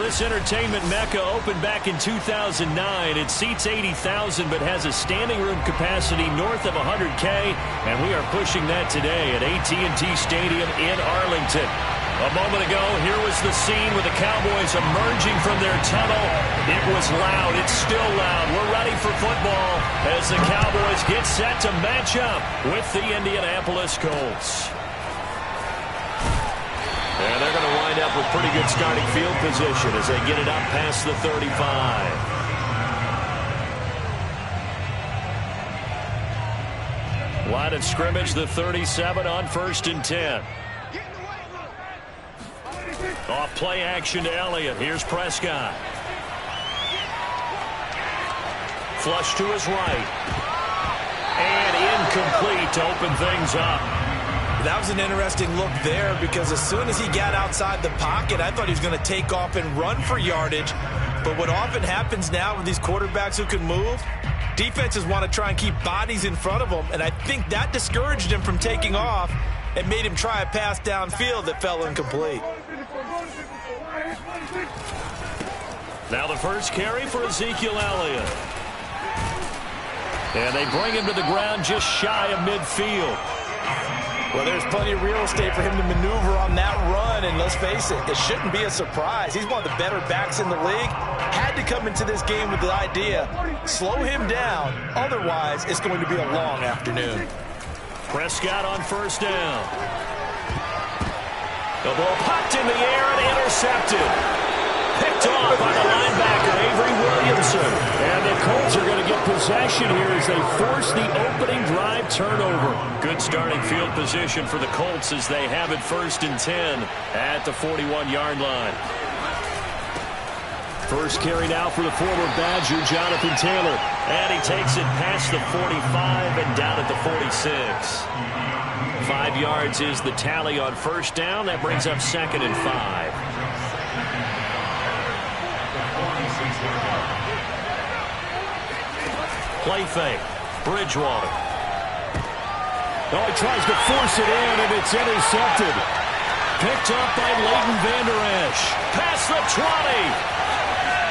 this entertainment mecca opened back in 2009. It seats 80,000 but has a standing room capacity north of 100K, and we are pushing that today at AT&T Stadium in Arlington. A moment ago, here was the scene with the Cowboys emerging from their tunnel. It was loud. It's still loud. We're ready for football as the Cowboys get set to match up with the Indianapolis Colts. And they're going to wind up with pretty good starting field position as they get it up past the 35. Line of scrimmage, the 37 on 1st and 10. Off play action to Elliott. Here's Prescott. Flush to his right. And incomplete to open things up. That was an interesting look there because as soon as he got outside the pocket, I thought he was going to take off and run for yardage. But what often happens now with these quarterbacks who can move, defenses want to try and keep bodies in front of them, and I think that discouraged him from taking off and made him try a pass downfield that fell incomplete. Now the first carry for Ezekiel Elliott. And they bring him to the ground just shy of midfield. Well, there's plenty of real estate for him to maneuver on that run, and let's face it, it shouldn't be a surprise. He's one of the better backs in the league. Had to come into this game with the idea, slow him down, otherwise it's going to be a long afternoon. Prescott on 1st down. The ball popped in the air and intercepted. Picked off by the linebacker, Avery Williamson. And the Colts are going to get possession here as they force the opening drive turnover. Good starting field position for the Colts as they have it 1st and 10 at the 41-yard line. First carry now for the former Badger, Jonathan Taylor. And he takes it past the 45 and down at the 46. 5 yards is the tally on 1st down. That brings up 2nd and 5. Play fake. Bridgewater. Oh, he tries to force it in, and it's intercepted. Picked up by Leighton Vander Esch. Past the 20.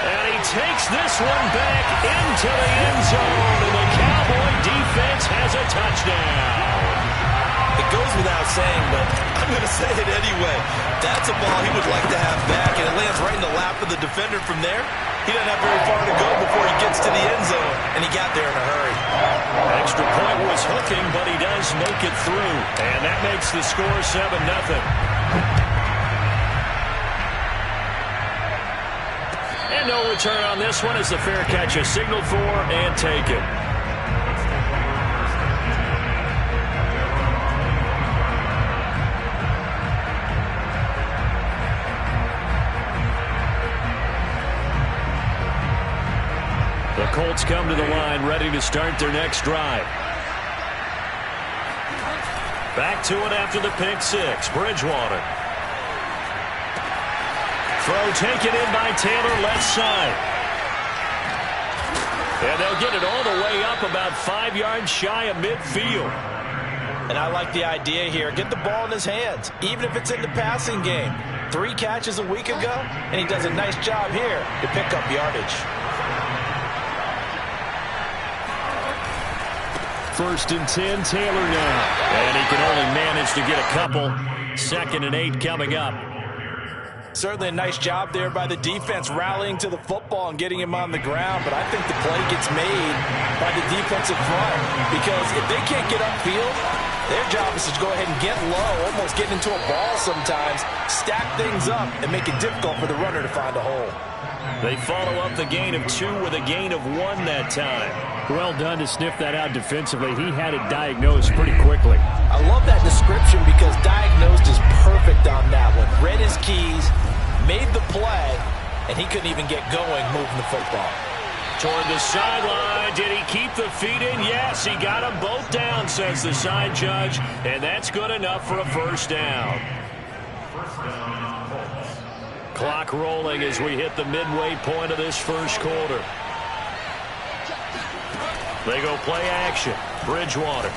And he takes this one back into the end zone, and the Cowboy defense has a touchdown. It goes without saying, but I'm going to say it anyway. That's a ball he would like to have back, and it lands right in the lap of the defender from there. He doesn't have very far to go before he gets to the end zone, and he got there in a hurry. Extra point was hooking, but he does make it through, and that makes the score 7-0. And no return on this one as the fair catch is signaled for and taken. The Colts come to the line ready to start their next drive. Back to it after the pick six. Bridgewater. Throw taken in by Taylor, left side. And they'll get it all the way up about 5 yards shy of midfield. And I like the idea here. Get the ball in his hands, even if it's in the passing game. 3 catches a week ago, and he does a nice job here to pick up yardage. 1st and 10, Taylor now. And he can only manage to get a couple. 2nd and 8 coming up. Certainly a nice job there by the defense rallying to the football and getting him on the ground, but I think the play gets made by the defensive front because if they can't get upfield, their job is to go ahead and get low, almost get into a ball sometimes, stack things up, and make it difficult for the runner to find a hole. They follow up the gain of 2 with a gain of 1 that time. Well done to sniff that out defensively. He had it diagnosed pretty quickly. I love that description because diagnosed is perfect on that one. Read his keys, made the play, and he couldn't even get going moving the football. Toward the sideline. Did he keep the feet in? Yes, he got them both down, says the side judge, and that's good enough for a 1st down. Clock rolling as we hit the midway point of this 1st quarter. They go play action. Bridgewater.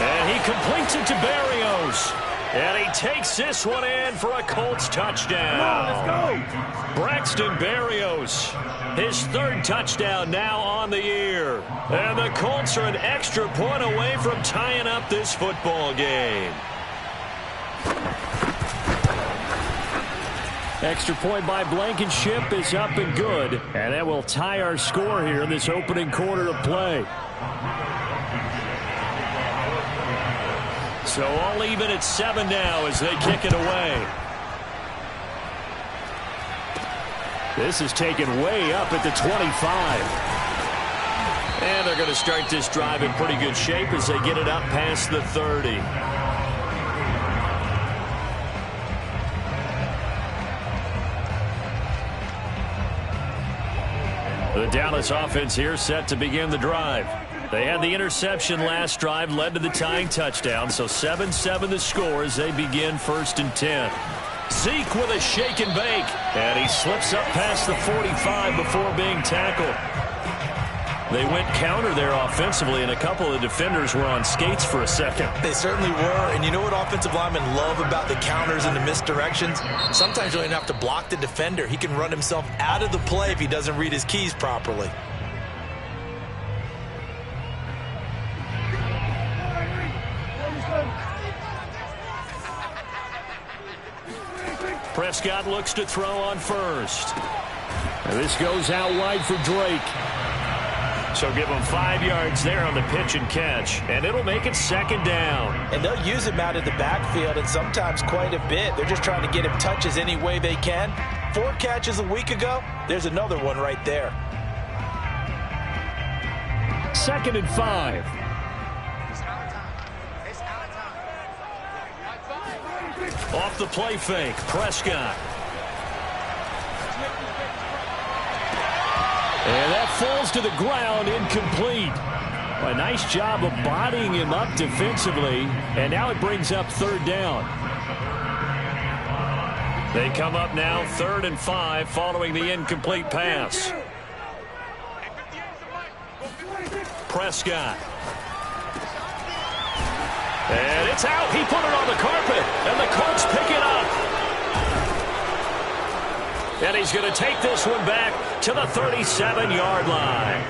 And he completes it to Berrios. And he takes this one in for a Colts touchdown. Come on, let's go. Braxton Berrios, his third touchdown now on the year. And the Colts are an extra point away from tying up this football game. Extra point by Blankenship is up and good. And that will tie our score here in this opening quarter of play. So all even at 7 now as they kick it away. This is taken way up at the 25. And they're going to start this drive in pretty good shape as they get it up past the 30. The Dallas offense here set to begin the drive. They had the interception last drive, led to the tying touchdown, so 7-7 the score as they begin 1st and 10. Zeke with a shake and bake, and he slips up past the 45 before being tackled. They went counter there offensively, and a couple of defenders were on skates for a second. They certainly were, and you know what offensive linemen love about the counters and the misdirections? Sometimes you don't even have to block the defender. He can run himself out of the play if he doesn't read his keys properly. Prescott looks to throw on first. And this goes out wide for Drake. So give him 5 yards there on the pitch and catch. And it'll make it 2nd down. And they'll use him out of the backfield, and sometimes quite a bit. They're just trying to get him touches any way they can. 4 catches a week ago. There's another one right there. 2nd and 5. Off the play fake, Prescott. And that falls to the ground, incomplete. A nice job of bodying him up defensively, and now it brings up 3rd down. They come up now 3rd and 5 following the incomplete pass. Prescott. And it's out. He put it on the carpet, and the Colts pick it up. And he's going to take this one back to the 37-yard line.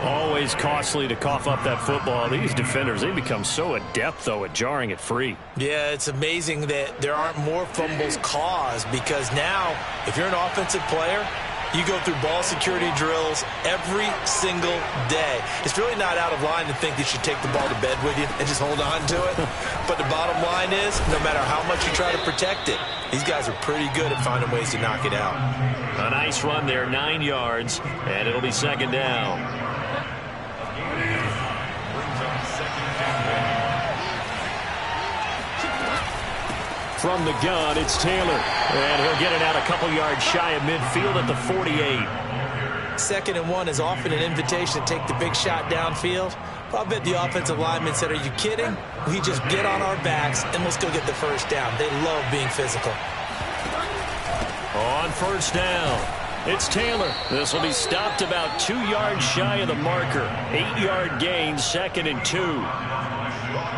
Always costly to cough up that football. These defenders, they become so adept, though, at jarring it free. Yeah, it's amazing that there aren't more fumbles caused, because now, if you're an offensive player, you go through ball security drills every single day. It's really not out of line to think that you take the ball to bed with you and just hold on to it. But the bottom line is, no matter how much you try to protect it, these guys are pretty good at finding ways to knock it out. A nice run there, 9 yards, and it'll be 2nd down. From the gun, it's Taylor. And he'll get it out a couple yards shy of midfield at the 48. 2nd and 1 is often an invitation to take the big shot downfield. I bet the offensive lineman said, are you kidding? We just get on our backs and let's go get the 1st down. They love being physical. On 1st down, it's Taylor. This will be stopped about 2 yards shy of the marker. 8-yard gain, 2nd and 2.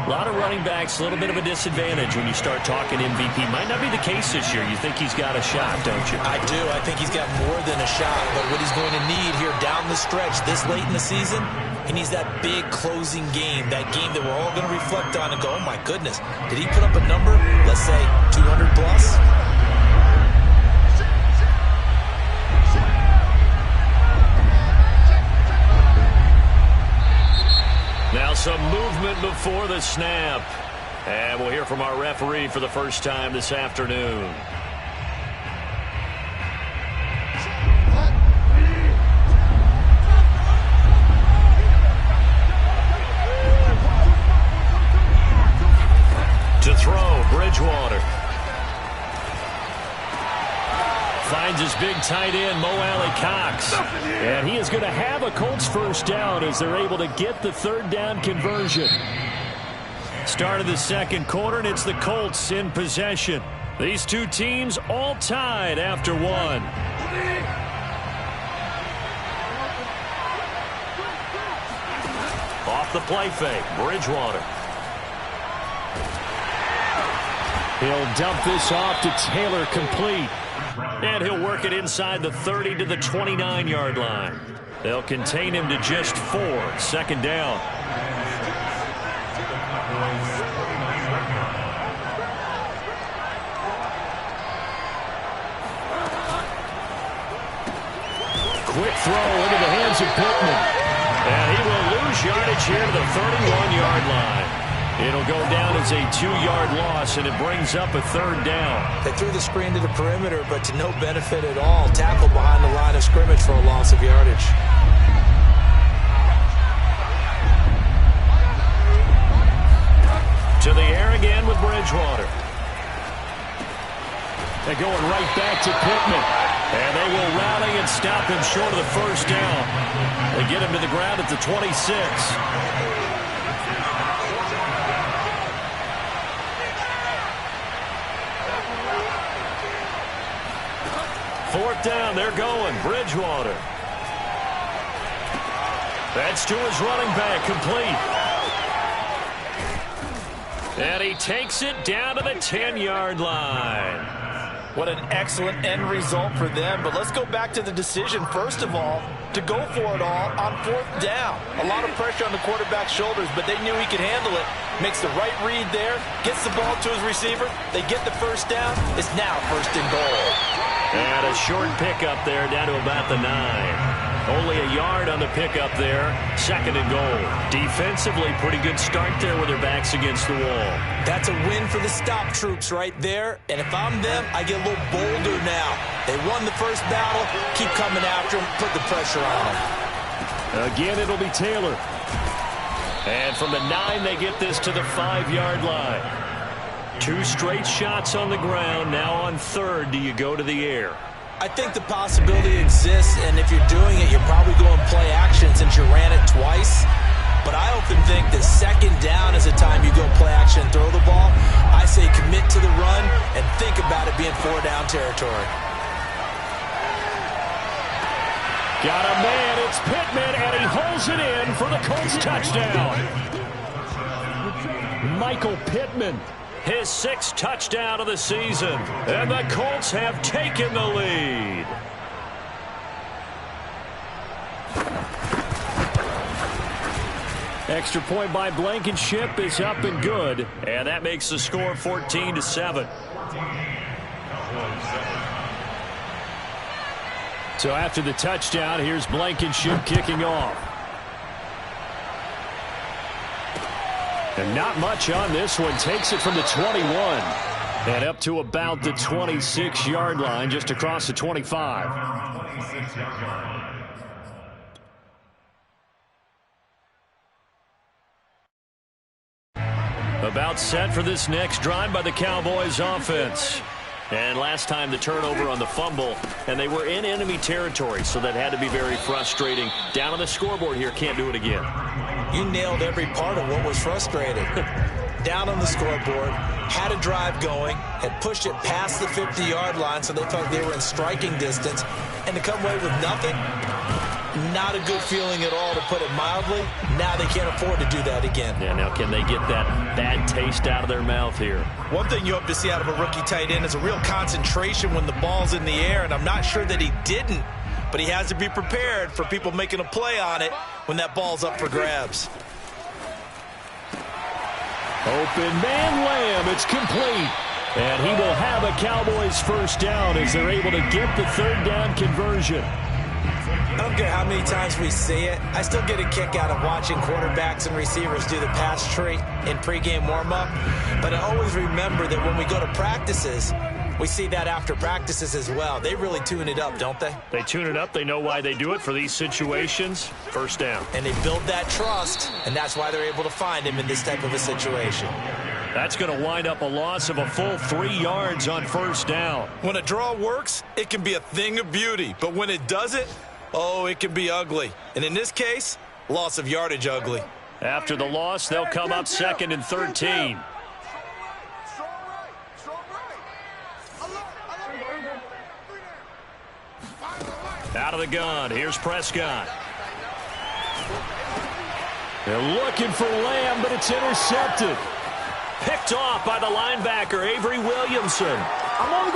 A lot of running backs, a little bit of a disadvantage when you start talking MVP. Might not be the case this year. You think he's got a shot, don't you? I do. I think he's got more than a shot. But what he's going to need here down the stretch this late in the season, he needs that big closing game, that game that we're all going to reflect on and go, oh, my goodness, did he put up a number, let's say, 200 plus? Now some movement before the snap. And we'll hear from our referee for the first time this afternoon. To throw, Bridgewater. Finds his big tight end, Mo Alley-Cox. And he is going to have a Colts 1st down as they're able to get the 3rd down conversion. Start of the 2nd quarter, and it's the Colts in possession. These two teams all tied after 1. Off the play fake, Bridgewater. He'll dump this off to Taylor, complete. And he'll work it inside the 30 to the 29-yard line. They'll contain him to just 4. 2nd down. Quick throw into the hands of Pittman. And he will lose yardage here to the 31-yard line. It'll go down as a 2-yard loss, and it brings up a 3rd down. They threw the screen to the perimeter, but to no benefit at all. Tackled behind the line of scrimmage for a loss of yardage. To the air again with Bridgewater. They're going right back to Pittman. And they will rally and stop him short of the 1st down. They get him to the ground at the 26. 4th down, they're going. Bridgewater. That's to his running back, complete. And he takes it down to the 10-yard line. What an excellent end result for them. But let's go back to the decision, first of all, to go for it all on 4th down. A lot of pressure on the quarterback's shoulders, but they knew he could handle it. Makes the right read there, gets the ball to his receiver. They get the 1st down. It's now 1st and goal. And a short pickup there down to about the 9. Only a yard on the pickup there. 2nd and goal. Defensively, pretty good start there with their backs against the wall. That's a win for the stop troops right there. And if I'm them, I get a little bolder now. They won the first battle. Keep coming after them. Put the pressure on them. Again, it'll be Taylor. And from the 9, they get this to the 5-yard line. 2 straight shots on the ground. Now on 3rd, do you go to the air? I think the possibility exists, and if you're doing it, you're probably going play action since you ran it twice. But I often think that 2nd down is a time you go play action and throw the ball. I say commit to the run and think about it being 4-down territory. Got a man, it's Pittman, and he holds it in for the Colts touchdown. Michael Pittman. His 6th touchdown of the season. And the Colts have taken the lead. Extra point by Blankenship is up and good. And that makes the score 14-7. So after the touchdown, here's Blankenship kicking off. And not much on this one. Takes it from the 21 and up to about the 26-yard line, just across the 25. About set for this next drive by the Cowboys offense. And last time the turnover on the fumble, and they were in enemy territory, so that had to be very frustrating. Down on the scoreboard here, can't do it again. You nailed every part of what was frustrating. Down on the scoreboard, had a drive going, had pushed it past the 50-yard line, so they felt they were in striking distance, and to come away with nothing, not a good feeling at all, to put it mildly. Now they can't afford to do that again. Yeah, now can they get that bad taste out of their mouth here? One thing you hope to see out of a rookie tight end is a real concentration when the ball's in the air, and I'm not sure that he didn't, but he has to be prepared for people making a play on it when that ball's up for grabs. Open man Lamb, it's complete. And he will have a Cowboys 1st down as they're able to get the 3rd down conversion. I don't care how many times we see it. I still get a kick out of watching quarterbacks and receivers do the pass tree in pregame warm-up. But I always remember that when we go to practices, we see that after practices as well. They really tune it up, don't they? They tune it up. They know why they do it for these situations. 1st down. And they build that trust, and that's why they're able to find him in this type of a situation. That's going to wind up a loss of a full 3 yards on 1st down. When a draw works, it can be a thing of beauty. But when it doesn't, oh, it can be ugly. And in this case, loss of yardage ugly. After the loss, they'll come up 2nd and 13. Out of the gun, here's Prescott. They're looking for Lamb, but it's intercepted. picked off by the linebacker, Avery Williamson.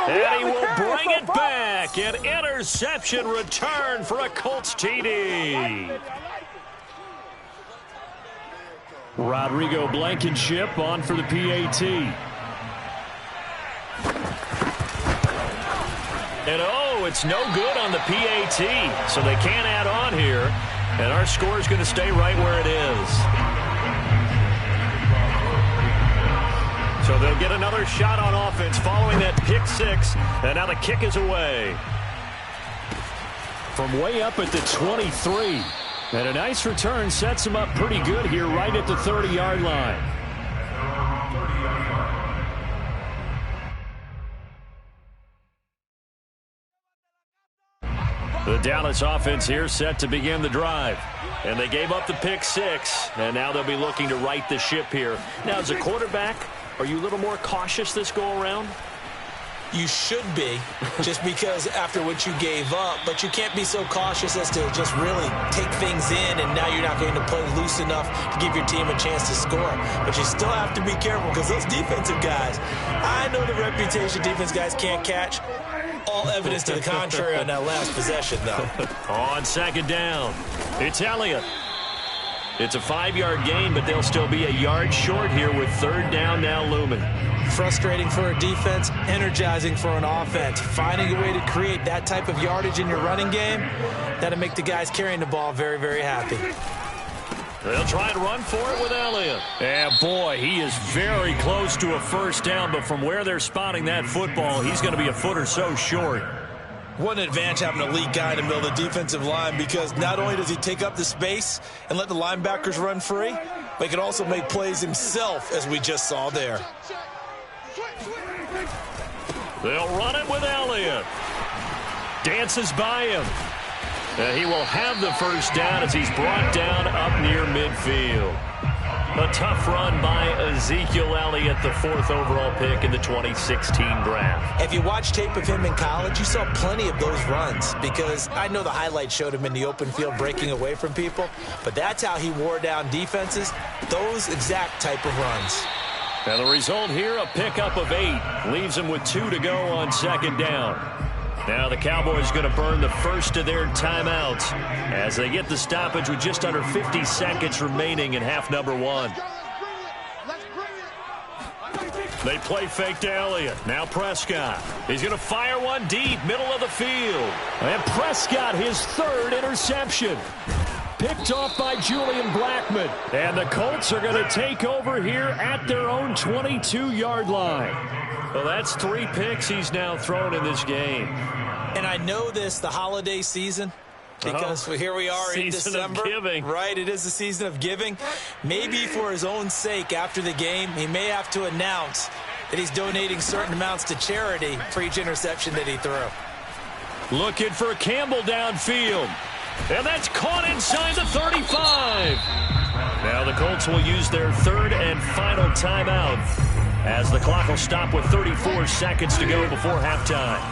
And he will bring it back. An interception return for a Colts TD. Rodrigo Blankenship on for the PAT. And oh, it's no good on the PAT. So they can't add on here. And our score is going to stay right where it is. So they'll get another shot on offense following that pick six. And now the kick is away. From way up at the 23. And a nice return sets him up pretty good here right at the 30-yard line. The Dallas offense here set to begin the drive. And they gave up the pick six. And now they'll be looking to right the ship here. Now, as a quarterback, are you a little more cautious this go-around? You should be, just because after what you gave up. But you can't be so cautious as to just really take things in, and now you're not going to play loose enough to give your team a chance to score. But you still have to be careful because those defensive guys, I know the reputation defense guys can't catch. All evidence to the contrary on that last possession, though. On second down, it's Elliott. It's a 5-yard gain, but they'll still be a yard short here with third down now looming. Frustrating for a defense, energizing for an offense. Finding a way to create that type of yardage in your running game, that'll make the guys carrying the ball very, very happy. They'll try and run for it with Elliott. And boy, he is very close to a first down, but from where they're spotting that football, he's going to be a foot or so short. What an advantage having an elite guy in the middle of the defensive line, because not only does he take up the space and let the linebackers run free, but he can also make plays himself, as we just saw there. They'll run it with Elliott. Dances by him. And he will have the first down as he's brought down up near midfield. A tough run by Ezekiel Elliott, the 4th overall pick in the 2016 draft. If you watch tape of him in college, you saw plenty of those runs, because I know the highlights showed him in the open field breaking away from people, but that's how he wore down defenses, those exact type of runs. And the result here, a pickup of 8. Leaves him with 2 to go on second down. Now the Cowboys going to burn the first of their timeouts as they get the stoppage with just under 50 seconds remaining in half number 1. They play fake to Elliott. Now Prescott. He's going to fire one deep, middle of the field. And Prescott, his 3rd interception. Picked off by Julian Blackmon. And the Colts are going to take over here at their own 22-yard line. Well, that's 3 picks he's now thrown in this game. And I know this, the holiday season, because here we are in December. Season of giving. Right, it is the season of giving. Maybe for his own sake after the game, he may have to announce that he's donating certain amounts to charity for each interception that he threw. Looking for Campbell downfield. And that's caught inside the 35. Now the Colts will use their 3rd and final timeout, as the clock will stop with 34 seconds to go before halftime.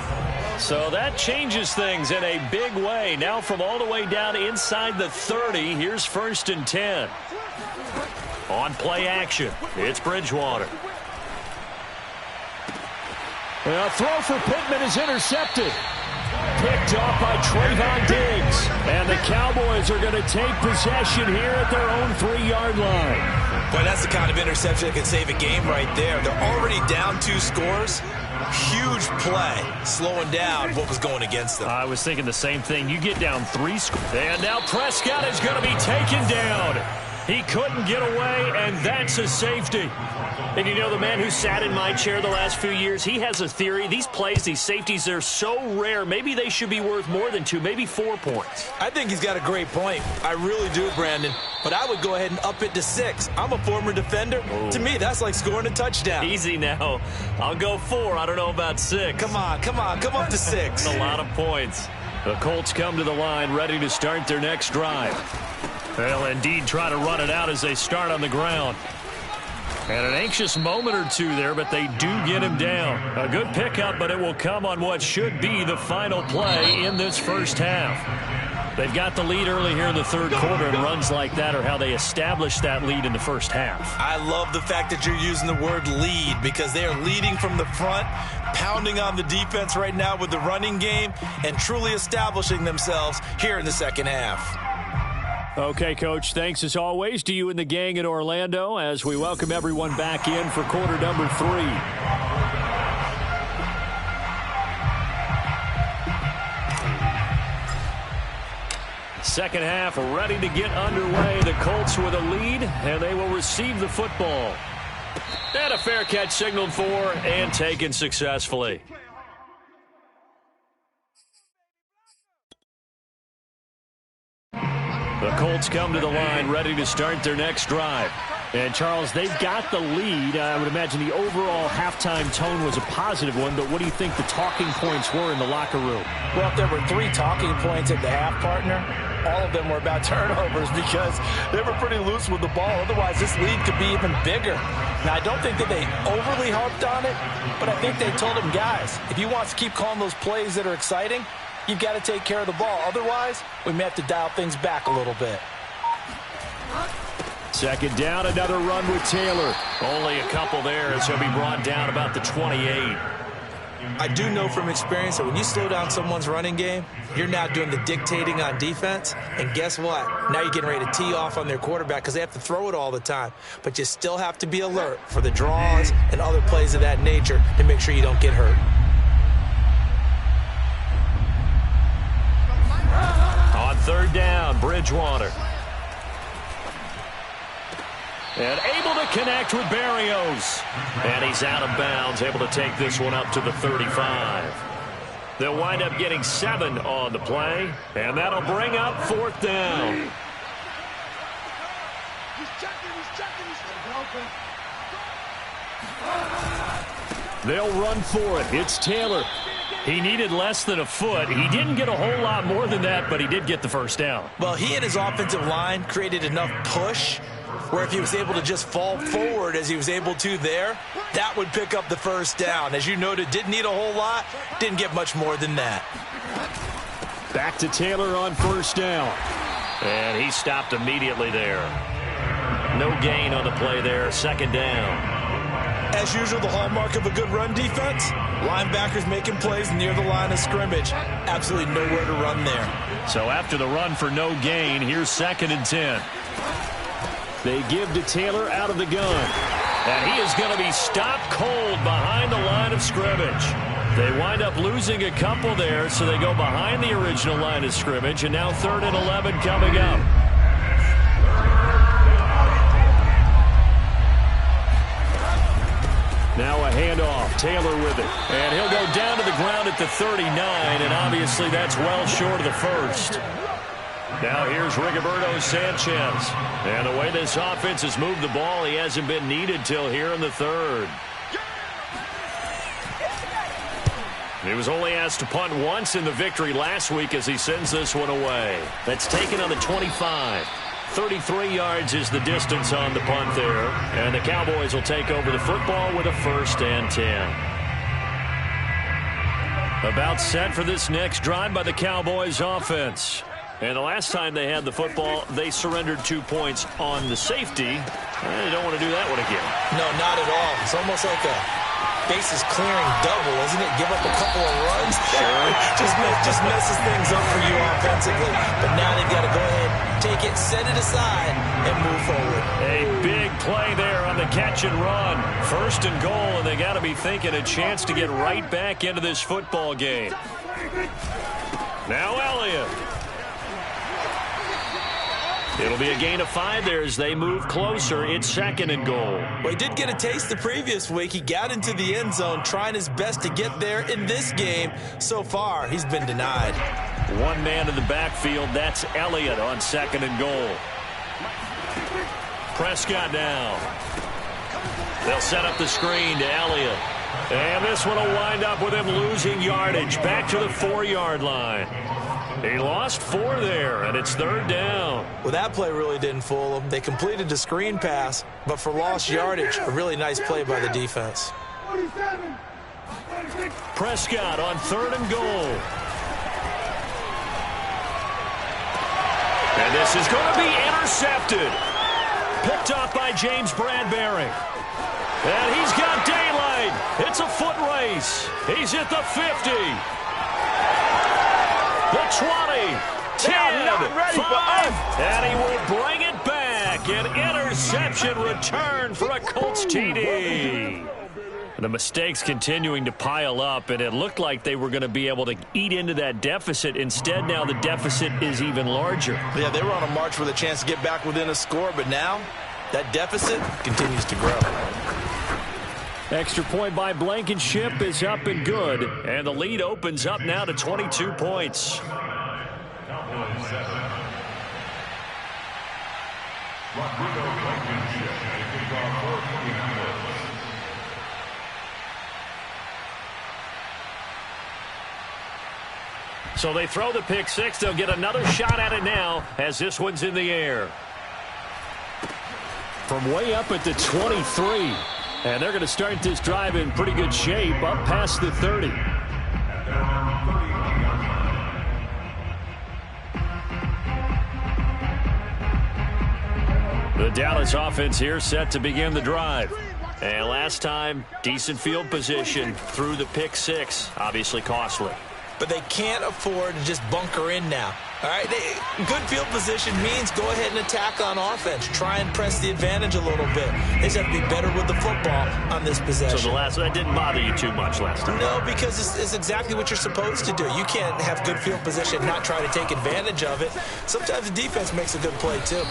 So that changes things in a big way. Now from all the way down inside the 30, here's 1st and 10. On play action, it's Bridgewater. A throw for Pittman is intercepted. Picked off by Trayvon Diggs. And the Cowboys are going to take possession here at their own 3-yard line. Boy, that's the kind of interception that can save a game right there. They're already down 2 scores. Huge play, slowing down what was going against them. I was thinking the same thing. You get down 3 scores. And now Prescott is going to be taken down. He couldn't get away, and that's a safety. And you know, the man who sat in my chair the last few years, he has a theory. These plays, these safeties, they're so rare. Maybe they should be worth more than 2, maybe 4 points. I think he's got a great point. I really do, Brandon. But I would go ahead and up it to 6. I'm a former defender. Ooh. To me, that's like scoring a touchdown. Easy now. I'll go 4. I don't know about 6. Come on. Come up to 6. That's a lot of points. The Colts come to the line ready to start their next drive. They'll indeed try to run it out as they start on the ground. And an anxious moment or 2 there, but they do get him down. A good pickup, but it will come on what should be the final play in this first half. They've got the lead early here in the third quarter, and runs like that are how they established that lead in the first half. I love the fact that you're using the word lead, because they are leading from the front, pounding on the defense right now with the running game, and truly establishing themselves here in the second half. Okay, Coach, thanks as always to you and the gang in Orlando as we welcome everyone back in for quarter number 3. Second half ready to get underway. The Colts with a lead, and they will receive the football. And a fair catch signaled for and taken successfully. The Colts come to the line ready to start their next drive. And, Charles, they've got the lead. I would imagine the overall halftime tone was a positive one, but what do you think the talking points were in the locker room? Well, if there were 3 talking points at the half, partner, all of them were about turnovers because they were pretty loose with the ball. Otherwise, this lead could be even bigger. Now, I don't think that they overly harped on it, but I think they told them, guys, if you want to keep calling those plays that are exciting, you've got to take care of the ball. Otherwise, we may have to dial things back a little bit. Second down, another run with Taylor. Only a couple there as he'll be brought down about the 28. I do know from experience that when you slow down someone's running game, you're now doing the dictating on defense. And guess what? Now you're getting ready to tee off on their quarterback because they have to throw it all the time. But you still have to be alert for the draws and other plays of that nature to make sure you don't get hurt. On third down, Bridgewater. And able to connect with Berrios. And he's out of bounds, able to take this one up to the 35. They'll wind up getting 7 on the play, and that'll bring up fourth down. They'll run for it. It's Taylor. He needed less than a foot. He didn't get a whole lot more than that, but he did get the first down. Well, he and his offensive line created enough push where if he was able to just fall forward as he was able to there, that would pick up the first down. As you noted, didn't need a whole lot, didn't get much more than that. Back to Taylor on first down. And he stopped immediately there. No gain on the play there, second down. As usual, the hallmark of a good run defense, linebackers making plays near the line of scrimmage. Absolutely nowhere to run there. So after the run for no gain, here's 2nd and 10. They give to Taylor out of the gun. And he is going to be stopped cold behind the line of scrimmage. They wind up losing a couple there, so they go behind the original line of scrimmage, and now 3rd and 11 coming up. Now a handoff. Taylor with it. And he'll go down to the ground at the 39, and obviously that's well short of the first. Now here's Rigoberto Sanchez. And the way this offense has moved the ball, he hasn't been needed till here in the 3rd. He was only asked to punt once in the victory last week as he sends this one away. That's taken on the 25. 33 yards is the distance on the punt there. And the Cowboys will take over the football with a 1st and 10. About set for this next drive by the Cowboys offense. And the last time they had the football, they surrendered 2 points on the safety. They don't want to do that one again. No, not at all. It's almost like a bases clearing double, isn't it? Give up a couple of runs. Sure. just messes things up for you offensively. But now they've got to go ahead, take it, set it aside, and move forward. A big play there on the catch and run. 1st and goal, and they got to be thinking a chance to get right back into this football game. Now Elliott. It'll be a gain of 5 there as they move closer. It's 2nd and goal. Well, he did get a taste the previous week. He got into the end zone, trying his best to get there in this game. So far, he's been denied. One man in the backfield. That's Elliott on 2nd and goal. Prescott now. They'll set up the screen to Elliott. And this one will wind up with him losing yardage. Back to the 4-yard line. He lost 4 there, and it's 3rd down. Well, that play really didn't fool them. They completed the screen pass, but for lost yardage, a really nice play by the defense. Prescott on 3rd and goal. And this is going to be intercepted. Picked up by James Bradbury. And he's got daylight. It's a foot race. He's at the 50. The 20. 10. 5. And he will bring it back. An interception return for a Colts TD. The mistakes continuing to pile up, and it looked like they were going to be able to eat into that deficit. Instead, now the deficit is even larger. Yeah, they were on a march with a chance to get back within a score, but now that deficit continues to grow. Extra point by Blankenship is up and good, and the lead opens up now to 22 points. So they throw the pick six. They'll get another shot at it now as this one's in the air. From way up at the 23. And they're going to start this drive in pretty good shape up past the 30. The Dallas offense here set to begin the drive. And last time, decent field position through the pick six. Obviously costly. But they can't afford to just bunker in now. All right, good field position means go ahead and attack on offense. Try and press the advantage a little bit. They just have to be better with the football on this possession. So that didn't bother you too much last time? No, because it's exactly what you're supposed to do. You can't have good field position and not try to take advantage of it. Sometimes the defense makes a good play, too.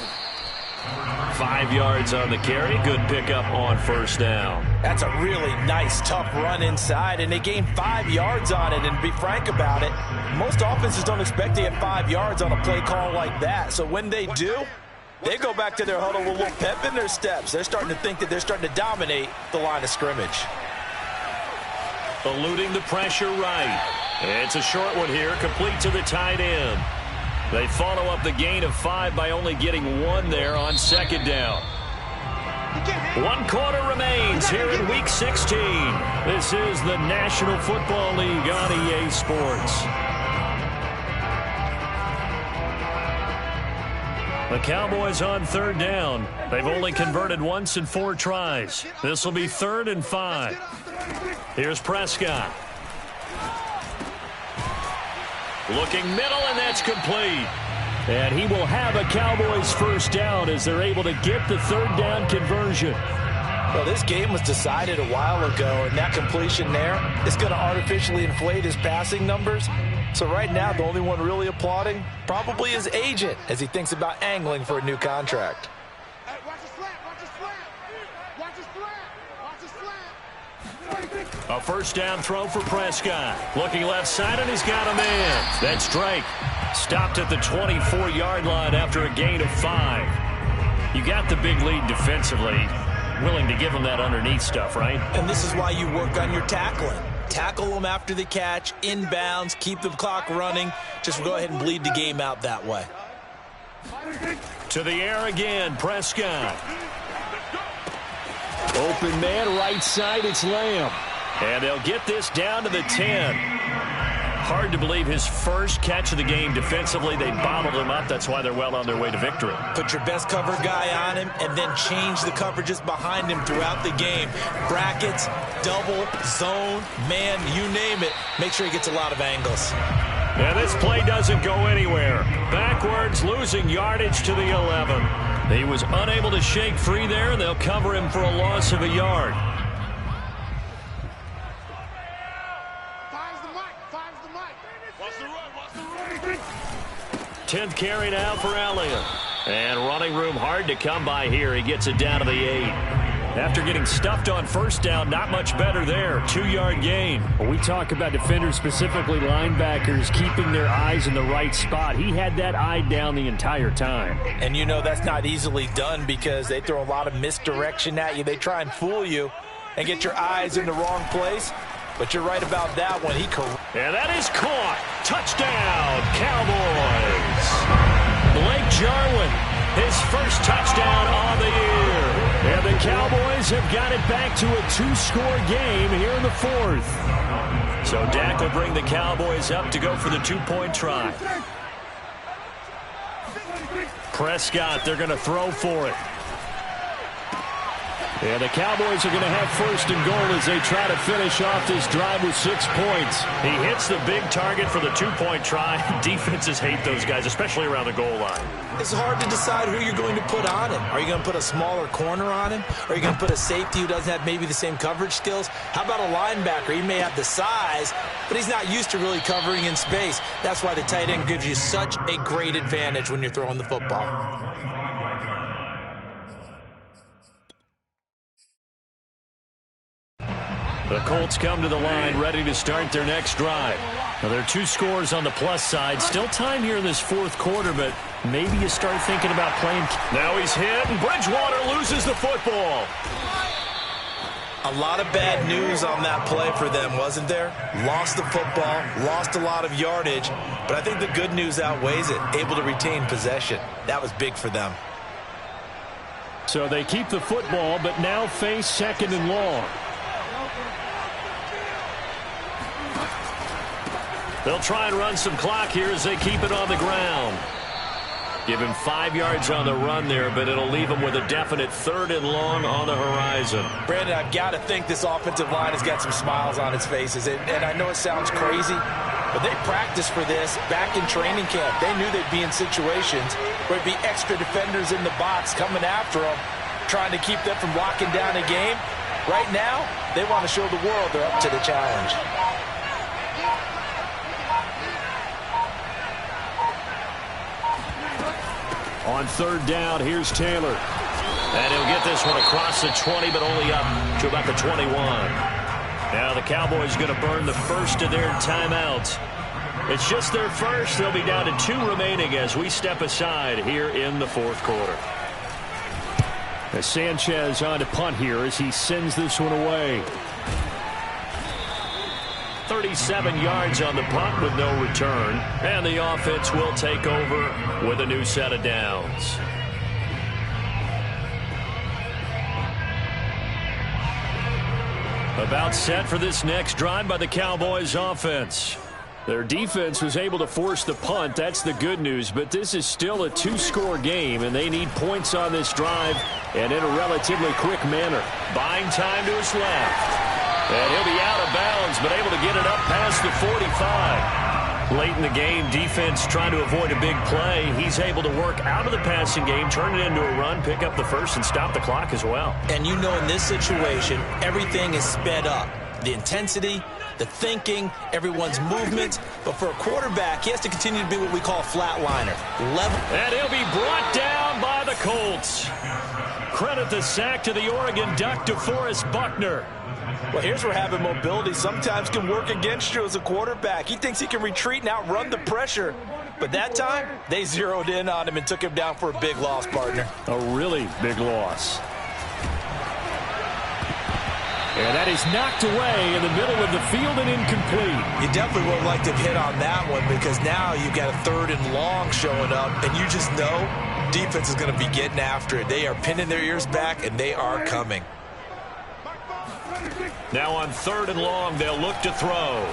5 yards on the carry. Good pickup on first down. That's a really nice, tough run inside, and they gained 5 yards on it. And to be frank about it, most offenses don't expect to get 5 yards on a play call like that. So when they do, they go back to their huddle with a little pep in their steps. They're starting to think that they're starting to dominate the line of scrimmage. Eluding the pressure right. It's a short one here, complete to the tight end. They follow up the gain of 5 by only getting 1 there on second down. 1 quarter remains here in Week 16. This is the National Football League on EA Sports. The Cowboys on third down. They've only converted once in 4 tries. This will be 3rd and 5. Here's Prescott. Looking middle, and that's complete. And he will have a Cowboys first down as they're able to get the 3rd down conversion. Well, this game was decided a while ago, and that completion there is going to artificially inflate his passing numbers. So right now, the only one really applauding probably his agent as he thinks about angling for a new contract. A first down throw for Prescott. Looking left side, and he's got a man. That's Drake. Stopped at the 24-yard line after a gain of 5. You got the big lead defensively. Willing to give him that underneath stuff, right? And this is why you work on your tackling. Tackle them after the catch, inbounds, keep the clock running. Just go ahead and bleed the game out that way. To the air again, Prescott. Open man, right side, it's Lamb. And they'll get this down to the 10. Hard to believe his first catch of the game defensively. They bottled him up. That's why they're well on their way to victory. Put your best cover guy on him and then change the coverages behind him throughout the game. Brackets, double, zone, man, you name it. Make sure he gets a lot of angles. And this play doesn't go anywhere. Backwards, losing yardage to the 11. He was unable to shake free there, and they'll cover him for a loss of a yard. 10th carry now for Elliott. And running room hard to come by here. He gets it down to the 8. After getting stuffed on first down, not much better there. 2-yard gain. Well, we talk about defenders, specifically linebackers, keeping their eyes in the right spot. He had that eye down the entire time. And you know that's not easily done because they throw a lot of misdirection at you. They try and fool you and get your eyes in the wrong place. But you're right about that one. And that is caught. Touchdown, Cowboys. Blake Jarwin, his first touchdown on the year. And the Cowboys have got it back to a 2-score game here in the 4th. So Dak will bring the Cowboys up to go for the 2-point try. Prescott, they're going to throw for it. And the Cowboys are going to have first and goal as they try to finish off this drive with 6 points. He hits the big target for the two-point try. Defenses hate those guys, especially around the goal line. It's hard to decide who you're going to put on him. Are you going to put a smaller corner on him? Or are you going to put a safety who doesn't have maybe the same coverage skills? How about a linebacker? He may have the size, but he's not used to really covering in space. That's why the tight end gives you such a great advantage when you're throwing the football. The Colts come to the line ready to start their next drive. Now, there are 2 scores on the plus side. Still time here in this fourth quarter, but maybe you start thinking about playing. Now he's hit, and Bridgewater loses the football. A lot of bad news on that play for them, wasn't there? Lost the football, lost a lot of yardage, but I think the good news outweighs it. Able to retain possession. That was big for them. So they keep the football, but now face second and long. They'll try and run some clock here as they keep it on the ground. Give him 5 yards on the run there, but it'll leave him with a definite 3rd and long on the horizon. Brandon, I've got to think this offensive line has got some smiles on its faces. And I know it sounds crazy, but they practiced for this back in training camp. They knew they'd be in situations where it'd be extra defenders in the box coming after them, trying to keep them from locking down a game. Right now, they want to show the world they're up to the challenge. On 3rd down, here's Taylor. And he'll get this one across the 20, but only up to about the 21. Now the Cowboys going to burn the first of their timeouts. It's just their first. They'll be down to 2 remaining as we step aside here in the fourth quarter. As Sanchez on to punt here as he sends this one away. 37 yards on the punt with no return. And the offense will take over with a new set of downs. About set for this next drive by the Cowboys offense. Their defense was able to force the punt. That's the good news. But this is still a 2-score game, and they need points on this drive and in a relatively quick manner. Buying time to his left. And he'll be out of bounds, but able to get it up past the 45. Late in the game, defense trying to avoid a big play. He's able to work out of the passing game, turn it into a run, pick up the first, and stop the clock as well. And you know in this situation, everything is sped up. The intensity, the thinking, everyone's movement. But for a quarterback, he has to continue to be what we call a flatliner. And he'll be brought down by the Colts. Credit the sack to the Oregon Duck, DeForest Buckner. Well, here's where having mobility sometimes can work against you as a quarterback. He thinks he can retreat and outrun the pressure. But that time, they zeroed in on him and took him down for a big loss, partner. A really big loss. And that is knocked away in the middle of the field and incomplete. You definitely would like to hit on that one because now you've got a 3rd and long showing up, and you just know defense is going to be getting after it. They are pinning their ears back, and they are coming. Now on 3rd and long, they'll look to throw.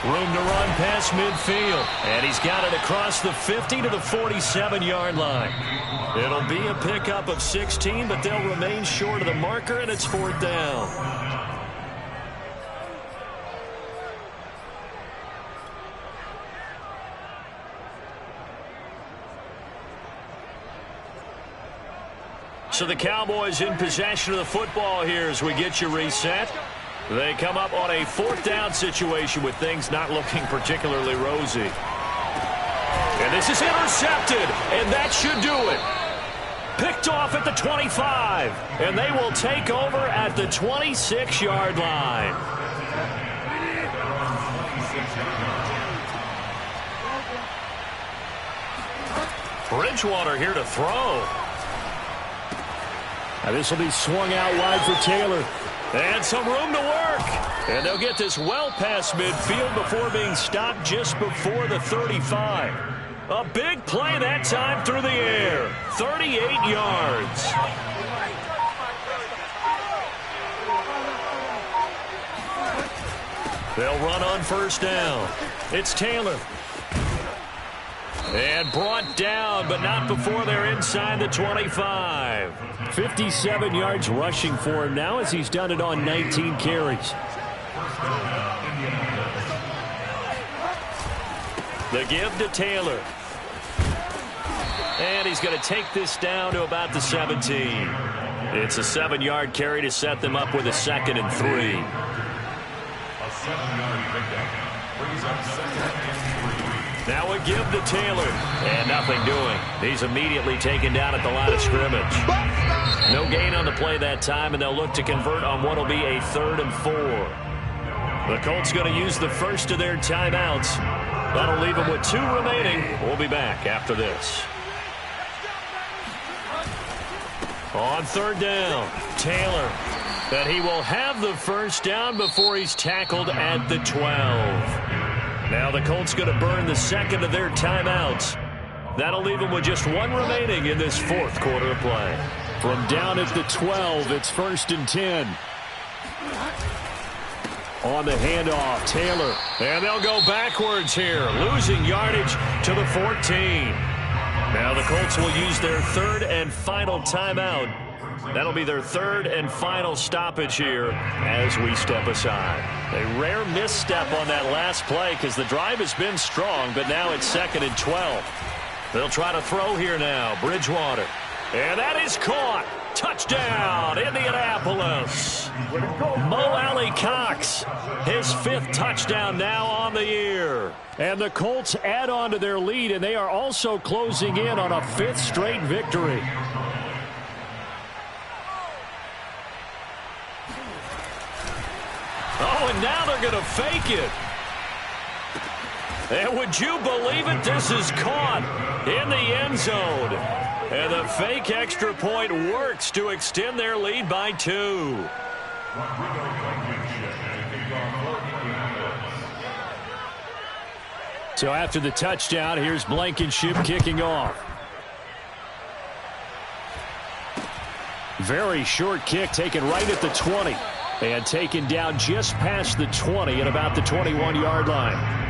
Room to run past midfield. And he's got it across the 50 to the 47-yard line. It'll be a pickup of 16, but they'll remain short of the marker, and it's 4th down. So the Cowboys in possession of the football here as we get you reset. They come up on a 4th down situation with things not looking particularly rosy. And this is intercepted, and that should do it. Picked off at the 25, and they will take over at the 26-yard line. Bridgewater here to throw. Now this will be swung out wide for Taylor. And some room to work. And they'll get this well past midfield before being stopped just before the 35. A big play that time through the air. 38 yards. They'll run on 1st down. It's Taylor. And brought down, but not before they're inside the 25. 57 yards rushing for him now as he's done it on 19 carries. The give to Taylor. And he's going to take this down to about the 17. It's a 7-yard carry to set them up with a 2nd and 3. Now a give to Taylor. And nothing doing. He's immediately taken down at the line of scrimmage. No gain on the play that time, and they'll look to convert on what will be a 3rd and 4. The Colts going to use the first of their timeouts. That'll leave them with 2 remaining. We'll be back after this. On 3rd down, Taylor. But he will have the first down before he's tackled at the 12. Now the Colts going to burn the 2nd of their timeouts. That'll leave them with just 1 remaining in this 4th quarter of play. From down at the 12, it's 1st and 10. On the handoff, Taylor. And they'll go backwards here, losing yardage to the 14. Now the Colts will use their 3rd and final timeout. That'll be their 3rd and final stoppage here as we step aside. A rare misstep on that last play because the drive has been strong, but now it's 2nd and 12. They'll try to throw here now, Bridgewater. And that is caught. Touchdown, Indianapolis. Mo Alley-Cox, his 5th touchdown now on the year. And the Colts add on to their lead, and they are also closing in on a 5th straight victory. Oh, and now they're going to fake it. And would you believe it? This is caught in the end zone. And the fake extra point works to extend their lead by 2. So after the touchdown, here's Blankenship kicking off. Very short kick taken right at the 20. And taken down just past the 20 at about the 21-yard line.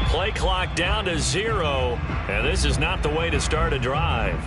Play clock down to 0, and this is not the way to start a drive.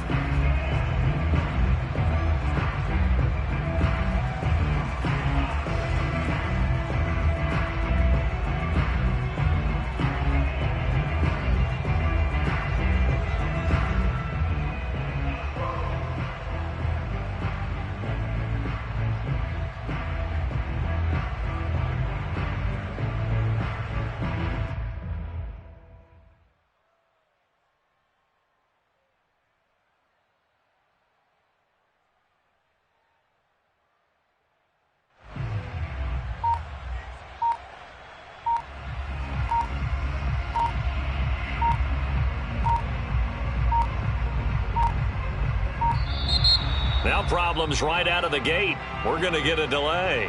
Now problems right out of the gate. We're going to get a delay.